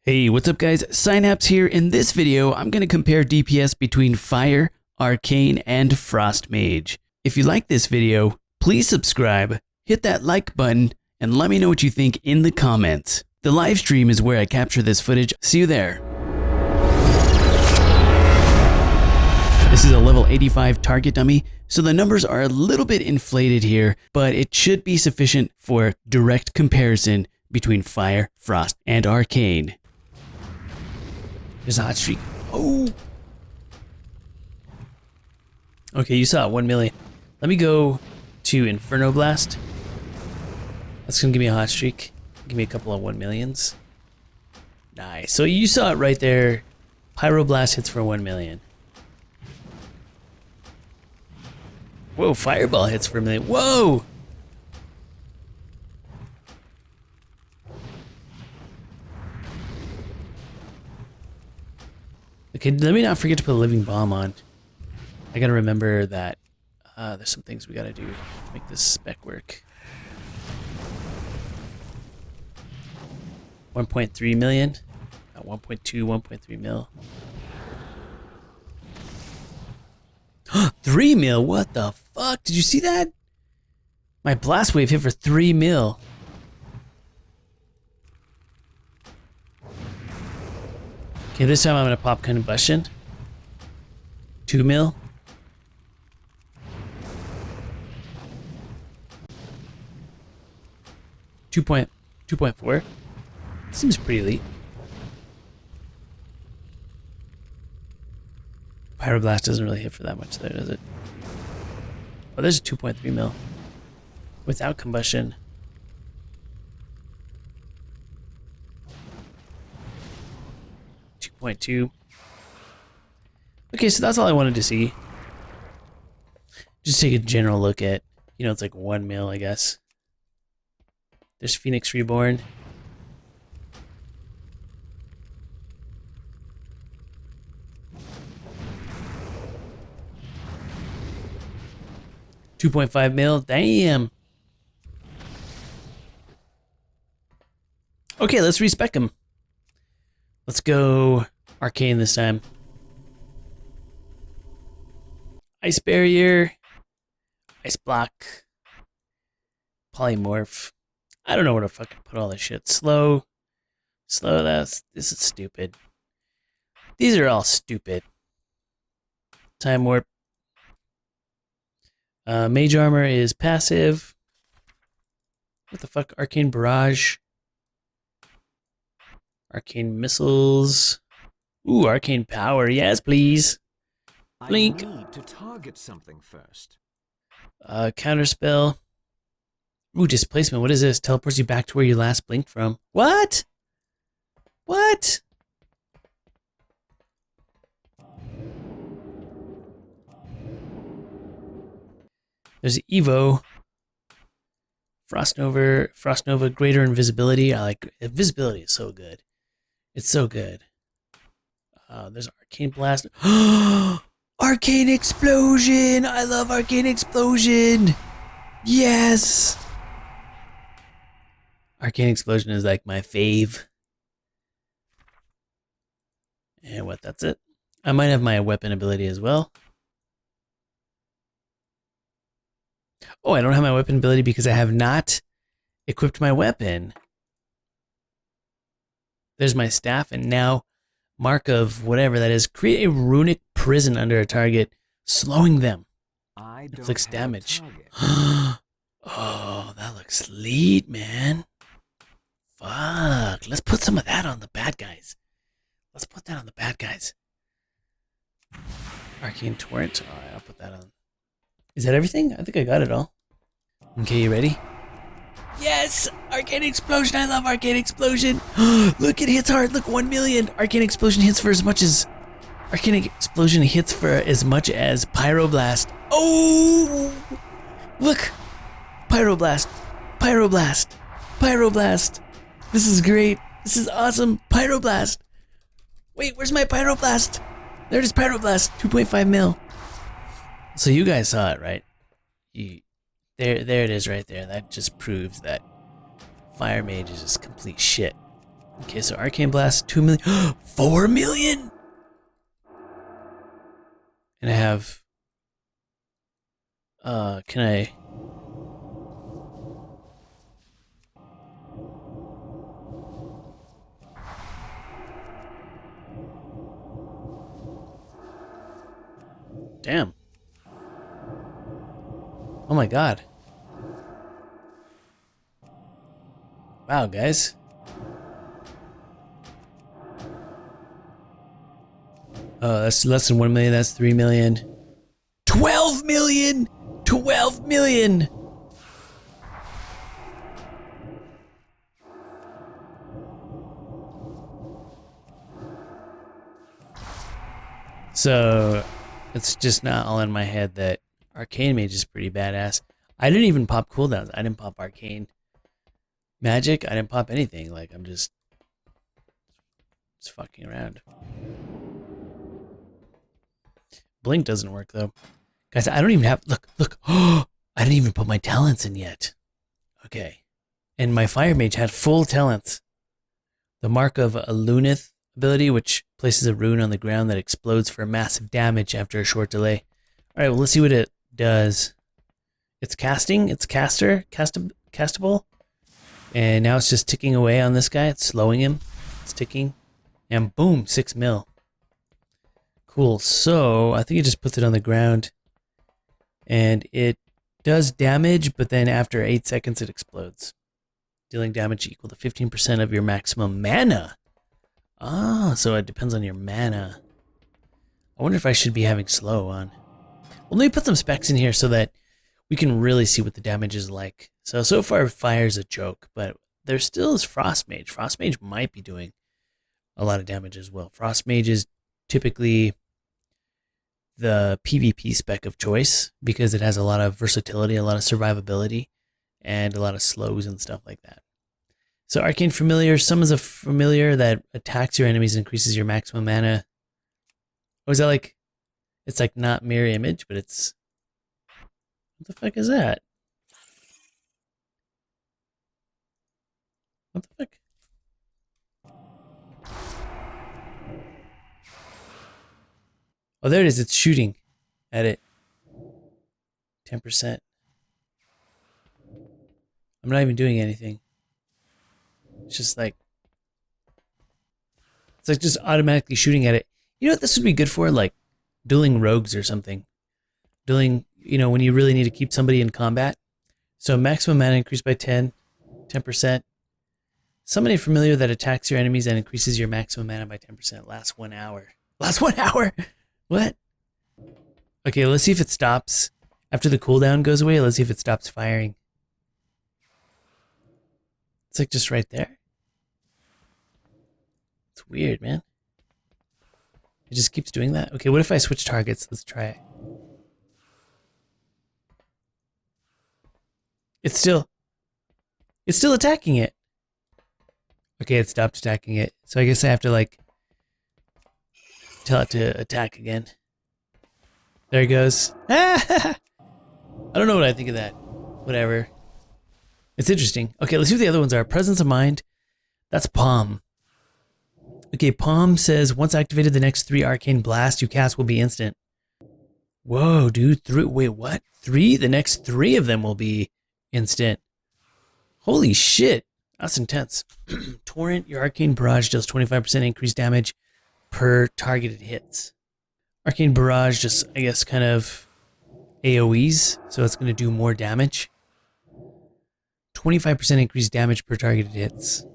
Hey, what's up guys? Psynaps here. In this video, I'm going to compare DPS between Fire, Arcane, and Frost Mage. If you like this video, please subscribe, hit that like button, and let me know what you think in the comments. The live stream is where I capture this footage. See you there. This is a level 85 target dummy, so the numbers are a little bit inflated here, but it should be sufficient for direct comparison between Fire, Frost, and Arcane. There's a hot streak. Oh! Okay, you saw it, 1 million. Let me go to Inferno Blast. That's gonna give me a hot streak. Give me a couple of 1 millions. Nice. So you saw it right there. Pyroblast hits for 1 million. Whoa, Fireball hits for 1 million. Whoa! Okay, let me not forget to put a Living Bomb on. I gotta remember that there's some things we gotta do to make this spec work. 1.3 million? 1.2, 1.3 mil. 3 mil? What the fuck? Did you see that? My Blast Wave hit for 3 mil. Okay, this time I'm gonna pop Combustion. 2 mil. Two point 2.4. Seems pretty elite. Pyroblast doesn't really hit for that much there, does it? Oh, there's a 2.3 mil. Without Combustion. 2.2. Okay, so that's all I wanted to see. Just take a general look at, it's like 1 mil, I guess. There's Phoenix Reborn. $2.5 mil. Damn. Okay, let's respec him. Let's go Arcane this time. Ice Barrier. Ice Block. Polymorph. I don't know where to fucking put all this shit. Slow. This is stupid. These are all stupid. Time Warp. Mage Armor is passive. What the fuck? Arcane Barrage. Arcane Missiles. Ooh, Arcane Power. Yes, please. Blink. I need to target something first. Counterspell. Ooh, Displacement. What is this? Teleports you back to where you last blinked from. What? What? There's Evo. Frost Nova, greater invisibility. I like invisibility is so good. It's so good. There's Arcane Blast. Arcane Explosion! I love Arcane Explosion! Yes! Arcane Explosion is like my fave. And what, that's it? I might have my weapon ability as well. Oh, I don't have my weapon ability because I have not equipped my weapon. There's my staff, and now mark of whatever that is. Create a runic prison under a target, slowing them. Inflicts damage. Oh, that looks sweet, man. Fuck. Let's put some of that on the bad guys. Let's put that on the bad guys. Arcane Torrent. Alright, I'll put that on. Is that everything? I think I got it all. Okay, you ready? Yes! Arcane Explosion! I love Arcane Explosion! Look, it hits hard! Look, 1 million! Arcane Explosion hits for as much as... Arcane Explosion hits for as much as Pyroblast. Oh! Look! Pyroblast! Pyroblast! Pyroblast! This is great! This is awesome! Pyroblast! Wait, where's my Pyroblast? There it is, Pyroblast! 2.5 mil. So you guys saw it, right? There it is right there. That just proves that Fire Mage is just complete shit. Okay, so Arcane Blast, 2 million. 4 million? And I have... can I... Damn. Oh my god. Wow, guys. That's less than 1 million, that's 3 million. 12 million! 12 million! So, it's just not all in my head that Arcane Mage is pretty badass. I didn't even pop cooldowns. I didn't pop Arcane Magic. I didn't pop anything. Like, I'm just fucking around. Blink doesn't work, though. Guys, I don't even have... Look. Oh, I didn't even put my talents in yet. Okay. And my Fire Mage had full talents. The Mark of a Lunith ability, which places a rune on the ground that explodes for massive damage after a short delay. Alright, well, let's see what it does. It's casting. It's castable. And now it's just ticking away on this guy. It's slowing him. It's ticking. And boom, 6 mil. Cool. So I think it just puts it on the ground. And it does damage, but then after 8 seconds it explodes. Dealing damage equal to 15% of your maximum mana. Ah, so it depends on your mana. I wonder if I should be having slow on. Well, let me put some specs in here so that we can really see what the damage is like. So far fire's a joke, but there still is Frost Mage. Frost Mage might be doing a lot of damage as well. Frost Mage is typically the PvP spec of choice because it has a lot of versatility, a lot of survivability, and a lot of slows and stuff like that. So Arcane Familiar, summons a familiar that attacks your enemies and increases your maximum mana. Oh, is that like... It's like not mirror image, but it's... What the fuck is that? What the fuck? Oh, there it is. It's shooting at it. 10%. I'm not even doing anything. It's just like... It's like just automatically shooting at it. You know what this would be good for? Like dueling rogues or something. Dueling, you know, when you really need to keep somebody in combat. So maximum mana increased by 10%. Summon a familiar that attacks your enemies and increases your maximum mana by 10%. Lasts 1 hour. Lasts 1 hour? What? Okay, let's see if it stops. After the cooldown goes away, let's see if it stops firing. It's like just right there. It's weird, man. It just keeps doing that. Okay, what if I switch targets? Let's try it. It's still attacking it. Okay, it stopped attacking it. So I guess I have to like tell it to attack again. There it goes. I don't know what I think of that. Whatever. It's interesting. Okay, let's see what the other ones are. Presence of Mind. That's Palm. Okay, Palm says once activated, the next 3 arcane blasts you cast will be instant. Whoa, dude. Wait, what? 3? The next 3 of them will be instant. Holy shit. That's intense. Torrent, your Arcane Barrage deals 25% increased damage per targeted hits. Arcane Barrage just, I guess, kind of AoEs, so it's going to do more damage. 25% increased damage per targeted hits.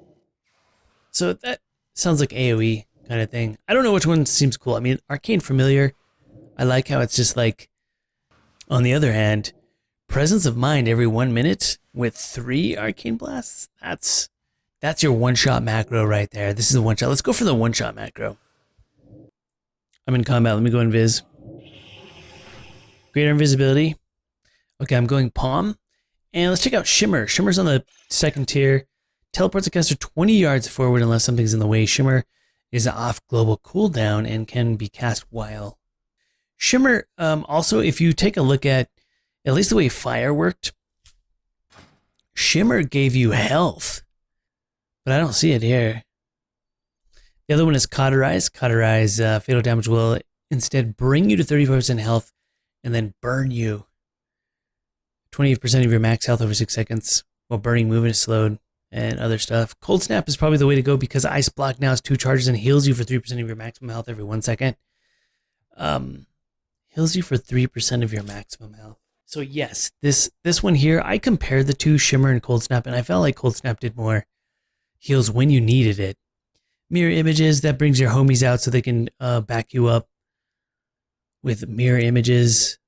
So that sounds like AoE kind of thing. I don't know which one seems cool. I mean, Arcane Familiar, I like how it's just like, on the other hand, Presence of Mind every 1 minute with 3 Arcane Blasts. That's your one-shot macro right there. This is a one-shot. Let's go for the one-shot macro. I'm in combat. Let me go invis. Greater invisibility. Okay, I'm going Palm. And let's check out Shimmer. Shimmer's on the 2nd tier. Teleports a caster 20 yards forward unless something's in the way. Shimmer is off global cooldown and can be cast while. Shimmer, also, if you take a look at least the way Fire worked, Shimmer gave you health. But I don't see it here. The other one is Cauterize. Cauterize, fatal damage will instead bring you to 35% health and then burn you. 20% of your max health over 6 seconds while burning movement is slowed and other stuff. Cold Snap is probably the way to go because Ice Block now has 2 charges and heals you for 3% of your maximum health every 1 second. Heals you for 3% of your maximum health. So yes, this one here, I compared the two, Shimmer and Cold Snap, and I felt like Cold Snap did more heals when you needed it. Mirror Images, that brings your homies out so they can back you up with mirror images.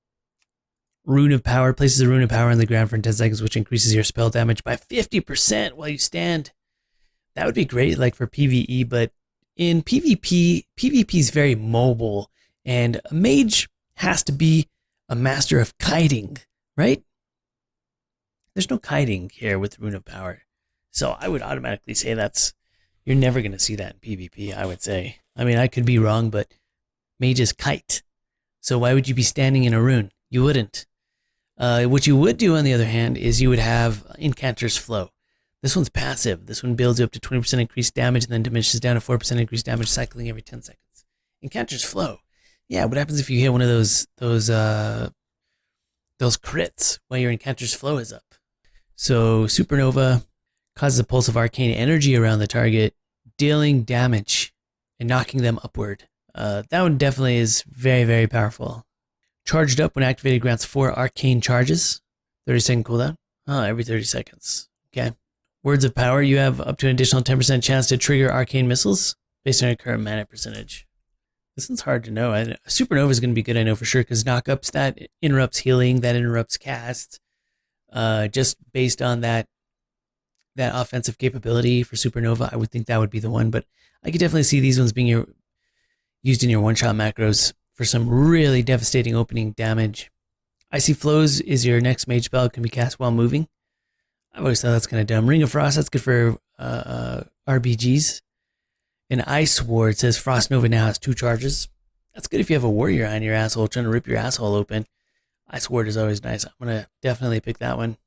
Rune of Power, places a Rune of Power on the ground for 10 seconds, which increases your spell damage by 50% while you stand. That would be great, like for PvE, but in PvP, PvP is very mobile, and a mage has to be a master of kiting, right? There's no kiting here with Rune of Power. So I would automatically say you're never going to see that in PvP, I would say. I mean, I could be wrong, but mages kite. So why would you be standing in a rune? You wouldn't. What you would do, on the other hand, is you would have Incanter's Flow. This one's passive. This one builds you up to 20% increased damage and then diminishes down to 4% increased damage, cycling every 10 seconds. Incanter's Flow. Yeah, what happens if you hit one of those crits while your Incanter's Flow is up? So Supernova causes a pulse of arcane energy around the target, dealing damage and knocking them upward. That one definitely is very, very powerful. Charged Up, when activated, grants 4 arcane charges. 30-second cooldown. Every 30 seconds. Okay. Words of Power, you have up to an additional 10% chance to trigger arcane missiles based on your current mana percentage. This one's hard to know. Supernova is going to be good, I know for sure, because knockups, that interrupts healing, that interrupts cast. Just based on that offensive capability for Supernova, I would think that would be the one, but I could definitely see these ones being used in your one-shot macros for some really devastating opening damage. Icy Flows is your next mage spell. It can be cast while moving. I've always thought that's kind of dumb. Ring of Frost, that's good for RBGs. And Ice Ward says Frost Nova now has 2 charges. That's good if you have a warrior on your asshole trying to rip your asshole open. Ice Ward is always nice. I'm going to definitely pick that one.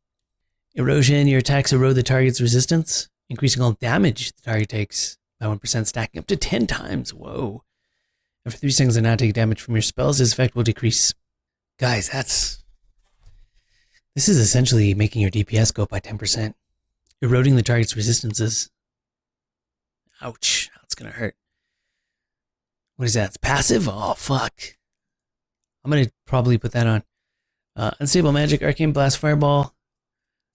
Erosion, your attacks erode the target's resistance, increasing all damage the target takes by 1%, stacking up to 10 times. Whoa. After 3 seconds and not take damage from your spells, this effect will decrease. Guys, this is essentially making your DPS go up by 10%. Eroding the target's resistances. Ouch, that's going to hurt. What is that? It's passive? Oh, fuck. I'm going to probably put that on. Unstable Magic, Arcane Blast, Fireball.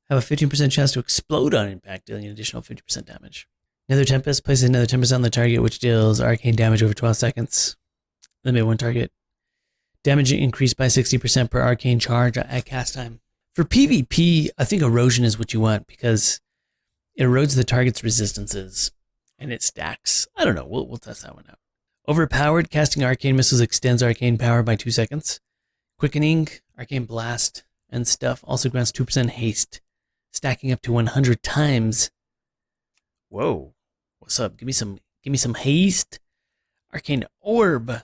Have a 15% chance to explode on impact, dealing an additional 50% damage. Nether Tempest, places another 10% on the target, which deals arcane damage over 12 seconds. Limit 1 target. Damage increased by 60% per arcane charge at cast time. For PvP, I think erosion is what you want because it erodes the target's resistances and it stacks. I don't know. We'll test that one out. Overpowered, casting arcane missiles extends arcane power by 2 seconds. Quickening, arcane blast, and stuff also grants 2% haste, stacking up to 100 times. Whoa. What's up? Give me some haste. Arcane Orb,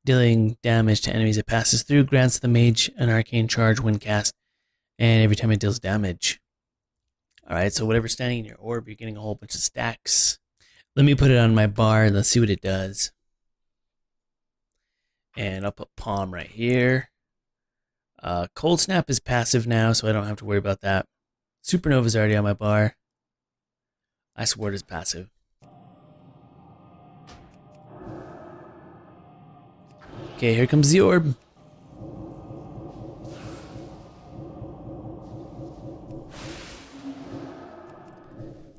dealing damage to enemies it passes through, grants the mage an arcane charge when cast, and every time it deals damage. Alright, so whatever's standing in your orb, you're getting a whole bunch of stacks. Let me put it on my bar and let's see what it does. And I'll put Palm right here. Cold Snap is passive now, so I don't have to worry about that. Supernova is already on my bar. Ice Ward is passive. Okay, here comes the orb.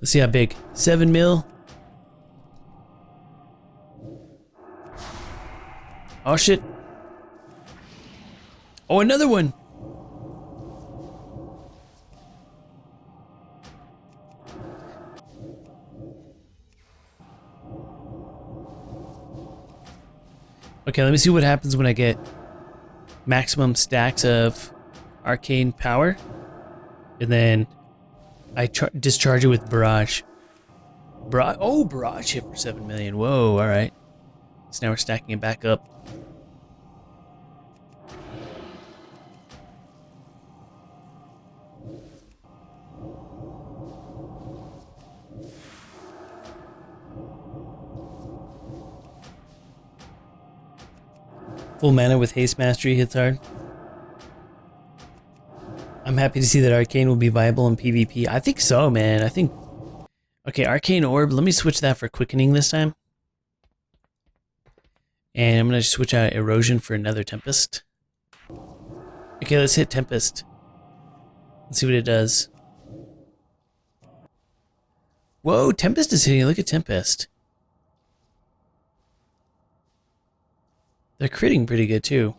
Let's see how big. 7 mil. Oh shit. Oh, another one. Okay, let me see what happens when I get maximum stacks of arcane power. And then I discharge it with Barrage. Barrage hit for 7 million. Whoa, alright. So now we're stacking it back up. Full mana with haste mastery hits hard. I'm happy to see that Arcane will be viable in PvP. I think so, man. I think... Okay, Arcane Orb. Let me switch that for Quickening this time. And I'm going to switch out Erosion for another Tempest. Okay, let's hit Tempest. Let's see what it does. Whoa, Tempest is hitting. Look at Tempest. They're critting pretty good, too.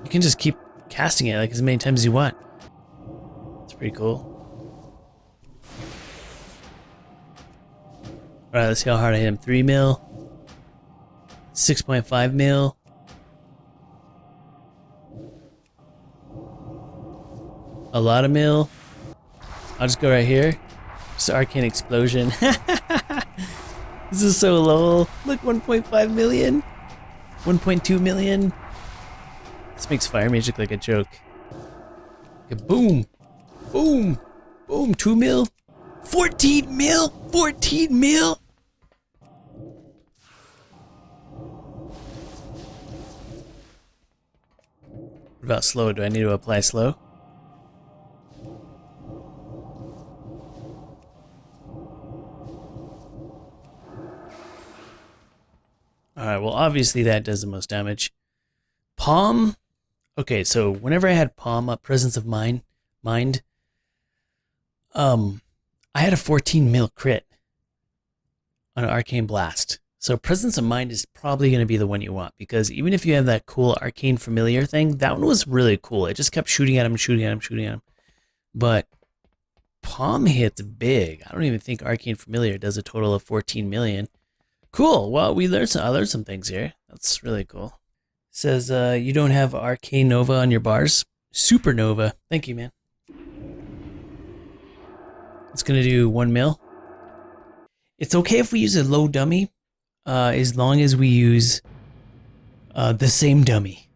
You can just keep casting it like as many times as you want. It's pretty cool. Alright, let's see how hard I hit him. 3 mil. 6.5 mil. A lot of mil. I'll just go right here. Just Arcane Explosion. This is so low. Look, 1.5 million. 1.2 million. This makes Fire Mage look like a joke. Okay, boom. Boom. Boom. 2 mil. 14 mil. 14 mil. What about slow? Do I need to apply slow? Alright, well obviously that does the most damage. Palm. Okay, so whenever I had Palm up, Presence of Mind, I had a 14 mil crit on an Arcane Blast. So Presence of Mind is probably going to be the one you want, because even if you have that cool Arcane Familiar thing, that one was really cool. It just kept shooting at him, shooting at him, shooting at him. But Palm hits big. I don't even think Arcane Familiar does a total of 14 million. Cool. Well, I learned some things here. That's really cool. It says you don't have Arcane Nova on your bars. Supernova. Thank you, man. It's gonna do 1 mil. It's okay if we use a low dummy, as long as we use the same dummy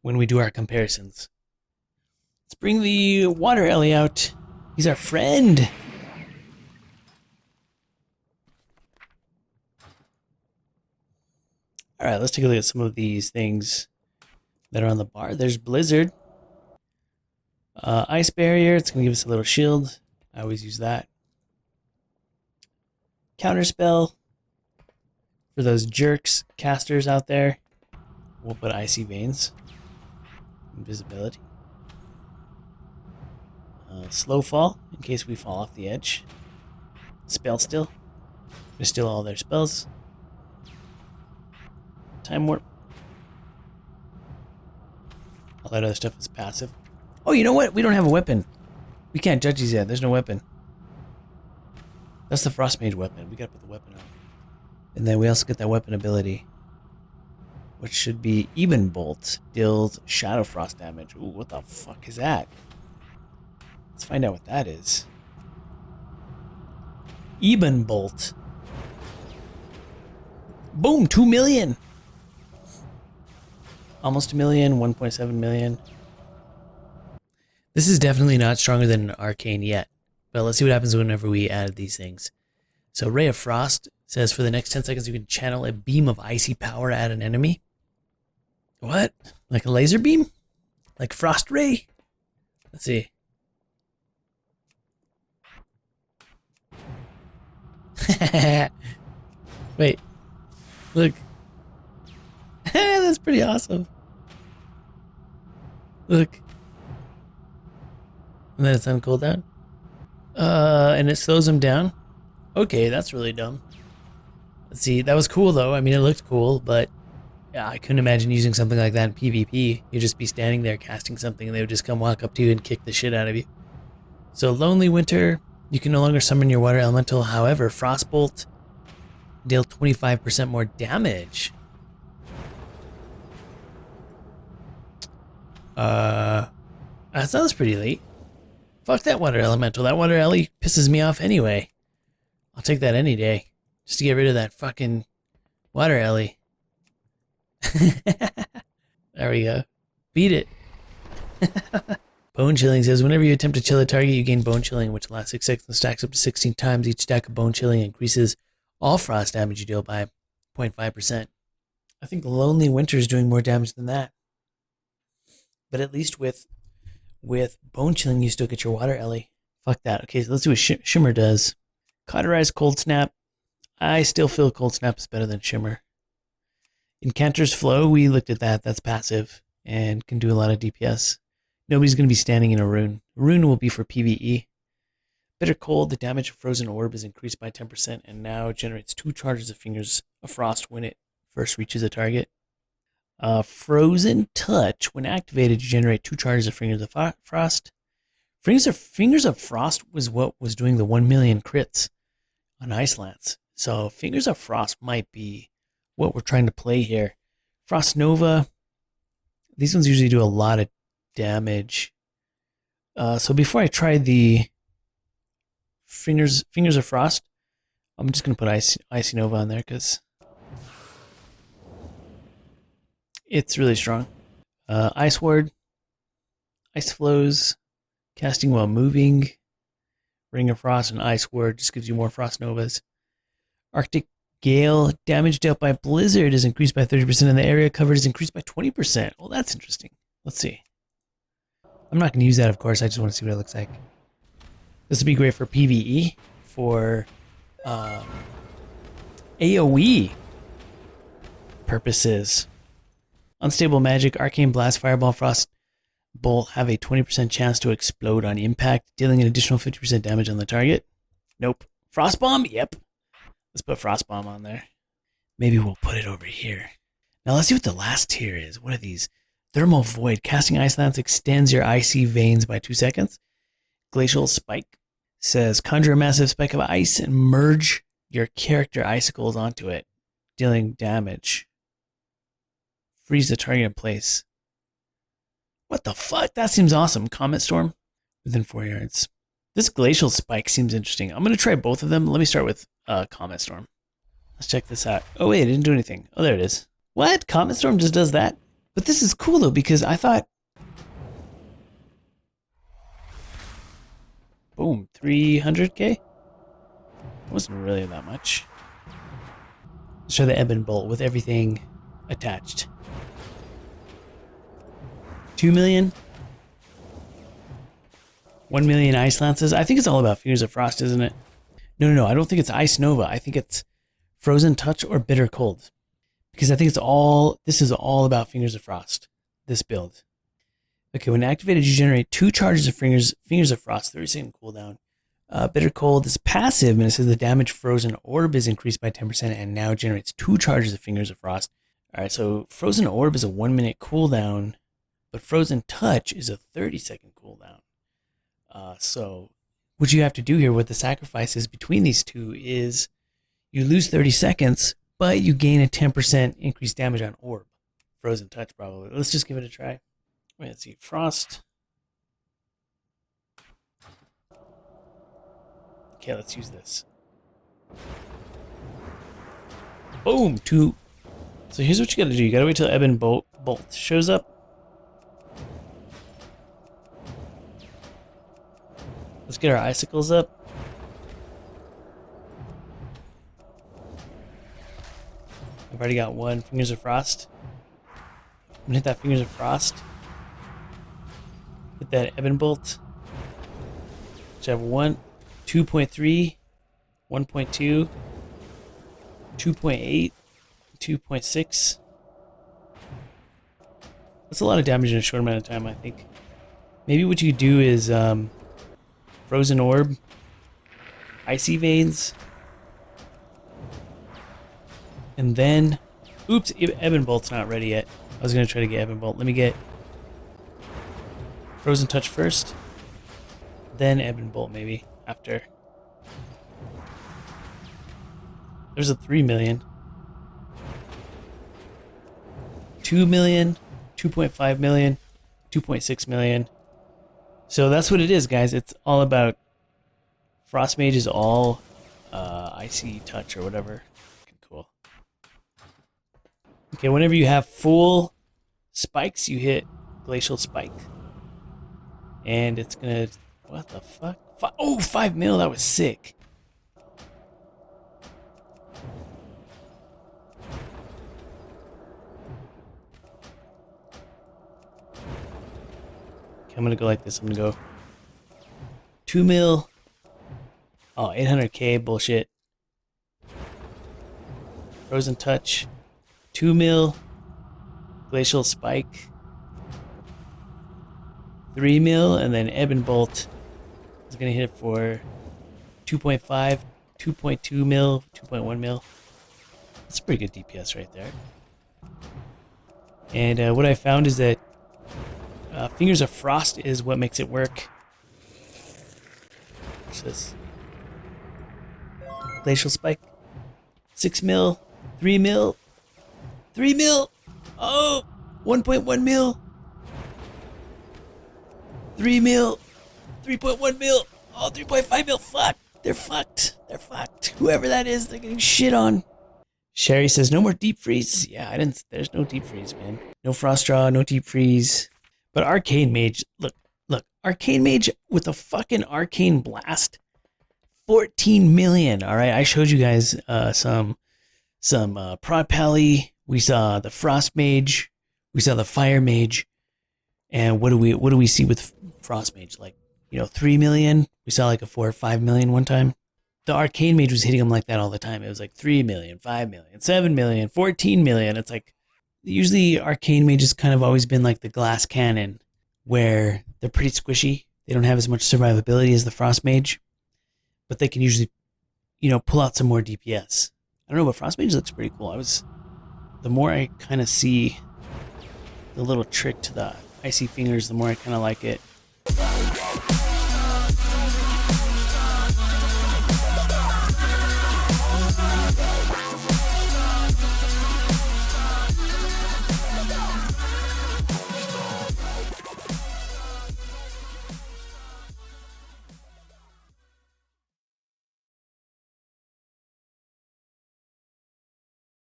when we do our comparisons. Let's bring the Water Ellie out. He's our friend. All right, let's take a look at some of these things that are on the bar. There's Blizzard. Ice Barrier, it's going to give us a little shield. I always use that. Counterspell. For those jerks, casters out there, we'll put Icy Veins. Invisibility. Slow Fall, in case we fall off the edge. Spell Still. We steal all their spells. Time Warp. All that other stuff is passive. Oh, you know what? We don't have a weapon. We can't judge these yet. There's no weapon. That's the Frost Mage weapon. We gotta put the weapon on. And then we also get that weapon ability, which should be Even Bolt. Deals Shadow Frost damage. Ooh, what the fuck is that? Let's find out what that is. Even Bolt. Boom, 2 million. Almost a million, 1.7 million. This is definitely not stronger than an Arcane yet, but let's see what happens whenever we add these things. So Ray of Frost says for the next 10 seconds you can channel a beam of icy power at an enemy. What? Like a laser beam? Like Frost Ray? Let's see. Wait. Look. That's pretty awesome. Look. And then it's on cooldown. And it slows him down. Okay, that's really dumb. Let's see, that was cool though. I mean, it looked cool, but yeah, I couldn't imagine using something like that in PvP. You'd just be standing there casting something and they would just come walk up to you and kick the shit out of you. So Lonely Winter, you can no longer summon your water elemental. However, Frostbolt deal 25% more damage. That sounds pretty late. Fuck that water elemental. That water ellie pisses me off anyway. I'll take that any day. Just to get rid of that fucking water ellie. There we go. Beat it. Bone Chilling says, whenever you attempt to chill a target, you gain Bone Chilling, which lasts 6 seconds and stacks up to 16 times. Each stack of Bone Chilling increases all frost damage you deal by 0.5%. I think Lonely Winter is doing more damage than that. But at least with Bone Chilling, you still get your water, Ellie. Fuck that. Okay, so let's see what Shimmer does. Cauterize Cold Snap. I still feel Cold Snap is better than Shimmer. Incanter's Flow, we looked at that. That's passive and can do a lot of DPS. Nobody's going to be standing in a rune. Rune will be for PvE. Bitter Cold, the damage of Frozen Orb is increased by 10% and now generates 2 charges of Fingers of Frost when it first reaches a target. Frozen Touch, when activated, you generate 2 charges of Fingers of Frost. Fingers of Frost was what was doing the 1 million crits on Ice Lance. So Fingers of Frost might be what we're trying to play here. Frost Nova, these ones usually do a lot of damage. So before I try the Fingers of Frost, I'm just going to put Icy Nova on there because it's really strong. Ice Ward, Ice Flows, Casting While Moving, Ring of Frost, and Ice Ward just gives you more Frost Novas. Arctic Gale, damage dealt by Blizzard is increased by 30% and the area covered is increased by 20%. Well, that's interesting. Let's see. I'm not going to use that, of course. I just want to see what it looks like. This would be great for PvE, for AoE purposes. Unstable Magic, Arcane Blast, Fireball, Frost Bolt have a 20% chance to explode on impact, dealing an additional 50% damage on the target. Nope. Frost Bomb? Yep. Let's put Frost Bomb on there. Maybe we'll put it over here. Now let's see what the last tier is. What are these? Thermal Void. Casting Ice Lance extends your icy veins by 2 seconds. Glacial Spike says conjure a massive spike of ice and merge your character icicles onto it, dealing damage. Freeze the target in place. What the fuck? That seems awesome. Comet Storm within 4 yards. This Glacial Spike seems interesting. I'm going to try both of them. Let me start with Comet Storm. Let's check this out. Oh wait, it didn't do anything. Oh, there it is. What? Comet Storm just does that? But this is cool though, because I thought... Boom, 300k? It wasn't really that much. Let's try the Ebon Bolt with everything attached. 2 million? 1 million Ice Lances? I think it's all about Fingers of Frost, isn't it? No, I don't think it's Ice Nova. I think it's Frozen Touch or Bitter Cold. Because I think this is all about Fingers of Frost, this build. Okay, when activated, you generate 2 charges of Fingers of Frost, 30-second cooldown. Bitter Cold is passive, and it says the damage Frozen Orb is increased by 10% and now generates 2 charges of Fingers of Frost. Alright, so Frozen Orb is a 1-minute cooldown, but Frozen Touch is a 30-second cooldown. So what you have to do here with the sacrifices between these two is you lose 30 seconds, but you gain a 10% increased damage on Orb. Frozen Touch, probably. Let's just give it a try. Wait, let's see. Frost. Okay, let's use this. Boom! 2. So here's what you gotta do. You gotta wait till Ebon Bolt shows up. Let's get our icicles up. I've already got 1 Fingers of Frost. I'm gonna hit that Fingers of Frost. Hit that Ebon Bolt. So I have 1, 2.3, 1.2, 2.8, 2.6. That's a lot of damage in a short amount of time, I think. Maybe what you do is Frozen Orb, Icy Veins, and then, oops, Ebon Bolt's not ready yet. I was going to try to get Ebon Bolt. Let me get Frozen Touch first, then Ebon Bolt maybe after. There's a 3 million. 2 million, 2.5 million, 2.6 million. So that's what it is, guys. It's all about Frost Mage is all Icy Touch or whatever. Cool. Okay, whenever you have full spikes, you hit Glacial Spike. And it's gonna... What the fuck? Oh, 5 mil! That was sick. Okay, I'm gonna go like this. I'm gonna go 2 mil. Oh, 800k, bullshit. Frozen Touch, 2 mil. Glacial Spike, 3 mil, and then Ebb and Bolt is gonna hit it for 2.5, 2.2 mil, 2.1 mil. That's a pretty good DPS right there. And what I found is that Fingers of Frost is what makes it work. What's this? Glacial Spike, 6 mil, 3 mil, 3 mil. Oh, 1.1 mil, 3 mil, 3.1 mil. Oh, 3.5 mil. Fuck. They're fucked. They're fucked. Whoever that is, they're getting shit on. Sherry says, no more deep freeze. Yeah, I didn't. There's no deep freeze, man. No frost draw, no deep freeze. But Arcane Mage, look. Arcane Mage with a fucking Arcane Blast. 14 million. All right, I showed you guys some Prod Pally. We saw the Frost Mage. We saw the Fire Mage. And what do we see with Frost Mage? Like, 3 million. We saw like a 4 or 5 million one time. The Arcane Mage was hitting them like that all the time. It was like 3 million, 5 million, 7 million, 14 million. It's like, usually Arcane Mage has kind of always been like the glass cannon, where they're pretty squishy. They don't have as much survivability as the Frost Mage, but they can usually, pull out some more DPS. I don't know, but Frost Mage looks pretty cool. The more I kind of see the little trick to the icy fingers, the more I kind of like it.